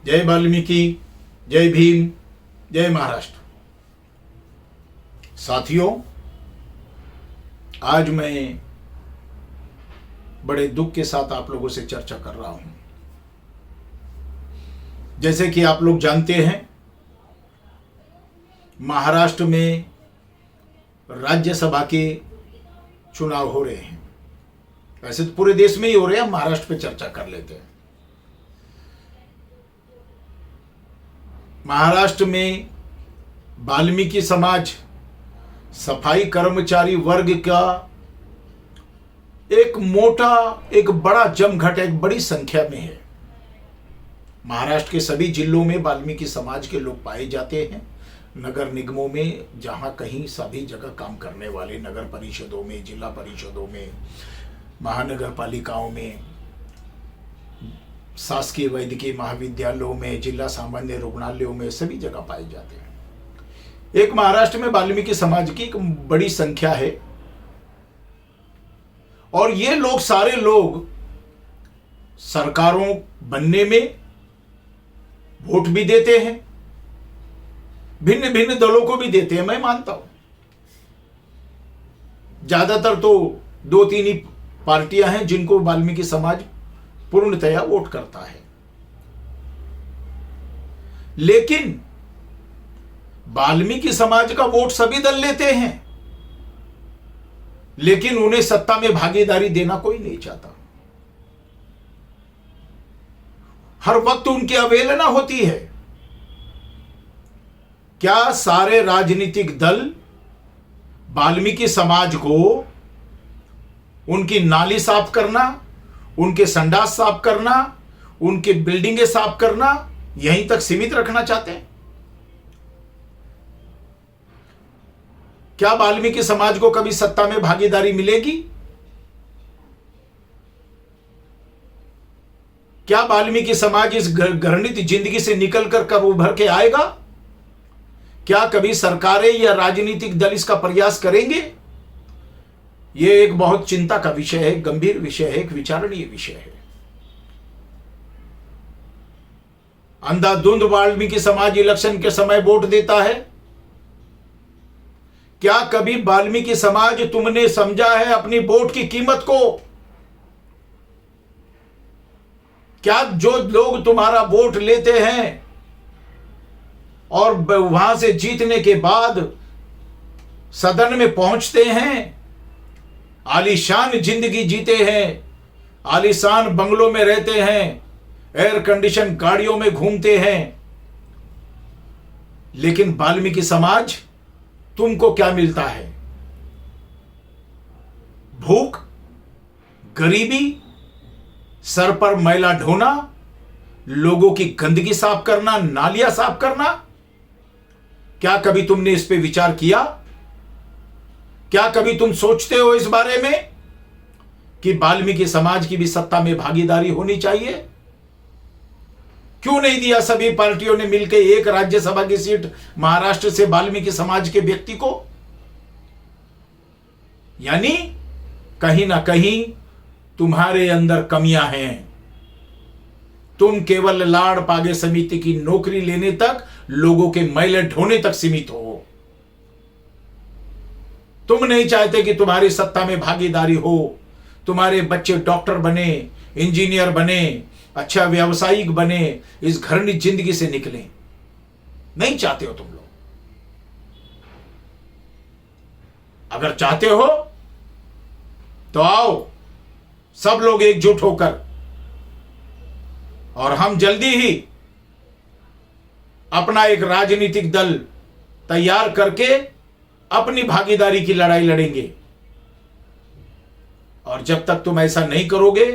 जय वाल्मीकि, जय भीम, जय महाराष्ट्र। साथियों, आज मैं बड़े दुख के साथ आप लोगों से चर्चा कर रहा हूं। जैसे कि आप लोग जानते हैं, महाराष्ट्र में राज्यसभा के चुनाव हो रहे हैं। वैसे तो पूरे देश में ही हो रहे हैं, महाराष्ट्र पे चर्चा कर लेते हैं। महाराष्ट्र में वाल्मीकि समाज सफाई कर्मचारी वर्ग का एक बड़ा जमघट, एक बड़ी संख्या में है। महाराष्ट्र के सभी जिलों में वाल्मीकि समाज के लोग पाए जाते हैं। नगर निगमों में जहां कहीं सभी जगह काम करने वाले, नगर परिषदों में, जिला परिषदों में, महानगर पालिकाओं में, शासकीय वैद्यकीय महाविद्यालयों में, जिला सामान्य रुग्णालयों में, सभी जगह पाए जाते हैं। एक महाराष्ट्र में वाल्मीकि समाज की एक बड़ी संख्या है और ये लोग सारे लोग सरकारों बनने में वोट भी देते हैं, भिन्न भिन्न दलों को भी देते हैं, मैं मानता हूं। ज्यादातर तो 2-3 ही पार्टियां हैं जिनको वाल्मीकि समाज पूर्णतया वोट करता है। लेकिन वाल्मीकि समाज का वोट सभी दल लेते हैं, लेकिन उन्हें सत्ता में भागीदारी देना कोई नहीं चाहता। हर वक्त उनकी अवहेलना होती है। क्या सारे राजनीतिक दल वाल्मीकि समाज को उनकी नाली साफ करना, उनके संडास साफ करना, उनकी बिल्डिंगें साफ करना, यहीं तक सीमित रखना चाहते हैं? क्या वाल्मीकि समाज को कभी सत्ता में भागीदारी मिलेगी? क्या वाल्मीकि समाज इस घृणित जिंदगी से निकलकर कब उभर के आएगा? क्या कभी सरकारें या राजनीतिक दल इसका प्रयास करेंगे? यह एक बहुत चिंता का विषय है, गंभीर विषय है, एक विचारणीय विषय है। अंधाधुंध वाल्मीकि समाज इलेक्शन के समय वोट देता है। क्या कभी वाल्मीकि समाज तुमने समझा है अपनी वोट की कीमत को? क्या जो लोग तुम्हारा वोट लेते हैं और वहां से जीतने के बाद सदन में पहुंचते हैं, आलीशान जिंदगी जीते हैं, आलीशान बंगलों में रहते हैं, एयर कंडीशन गाड़ियों में घूमते हैं, लेकिन वाल्मीकि समाज तुमको क्या मिलता है? भूख, गरीबी, सर पर मैला ढोना, लोगों की गंदगी साफ करना, नालियां साफ करना। क्या कभी तुमने इस पे विचार किया? क्या कभी तुम सोचते हो इस बारे में कि वाल्मीकि समाज की भी सत्ता में भागीदारी होनी चाहिए? क्यों नहीं दिया सभी पार्टियों ने मिलकर एक राज्यसभा की सीट महाराष्ट्र से वाल्मीकि समाज के व्यक्ति को? यानी कहीं ना कहीं तुम्हारे अंदर कमियां हैं। तुम केवल लाड़ पागे समिति की नौकरी लेने तक, लोगों के मैले ढोने तक सीमित हो। तुम नहीं चाहते कि तुम्हारी सत्ता में भागीदारी हो, तुम्हारे बच्चे डॉक्टर बने, इंजीनियर बने, अच्छा व्यावसायिक बने, इस घृणित जिंदगी से निकले। नहीं चाहते हो तुम लोग। अगर चाहते हो तो आओ सब लोग एकजुट होकर, और हम जल्दी ही अपना एक राजनीतिक दल तैयार करके अपनी भागीदारी की लड़ाई लड़ेंगे। और जब तक तुम ऐसा नहीं करोगे,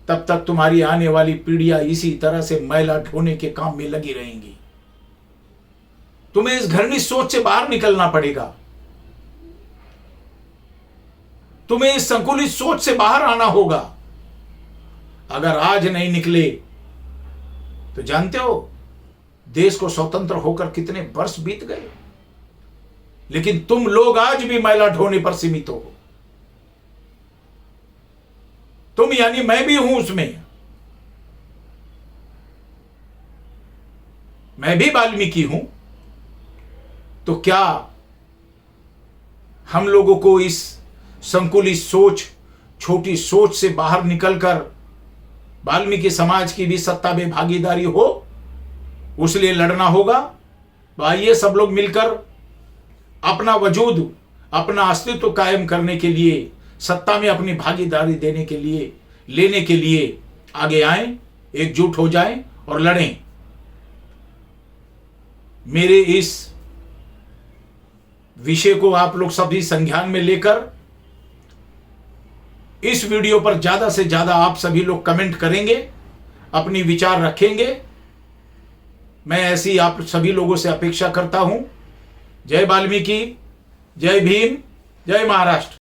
तब तक तुम्हारी आने वाली पीढ़ियां इसी तरह से मैला ढोने के काम में लगी रहेंगी। तुम्हें इस घृणित सोच से बाहर निकलना पड़ेगा। तुम्हें इस संकुलित सोच से बाहर आना होगा। अगर आज नहीं निकले तो जानते हो देश को स्वतंत्र होकर कितने वर्ष बीत गए, लेकिन तुम लोग आज भी मैला ढोने पर सीमित हो। तुम यानी मैं भी हूं उसमें। मैं भी वाल्मीकि हूं, तो क्या हम लोगों को इस संकुलित सोच, छोटी सोच से बाहर निकलकर वाल्मीकि समाज की भी सत्ता में भागीदारी हो, उसलिए लड़ना होगा। तो आइए सब लोग मिलकर अपना वजूद, अपना अस्तित्व कायम करने के लिए, सत्ता में अपनी भागीदारी देने के लिए, लेने के लिए आगे आएं, एकजुट हो जाएं और लड़ें। मेरे इस विषय को आप लोग सभी संज्ञान में लेकर इस वीडियो पर ज्यादा से ज्यादा आप सभी लोग कमेंट करेंगे, अपनी विचार रखेंगे। मैं ऐसी आप सभी लोगों से अपेक्षा करता हूं। जय वाल्मीकि, जय भीम, जय महाराष्ट्र।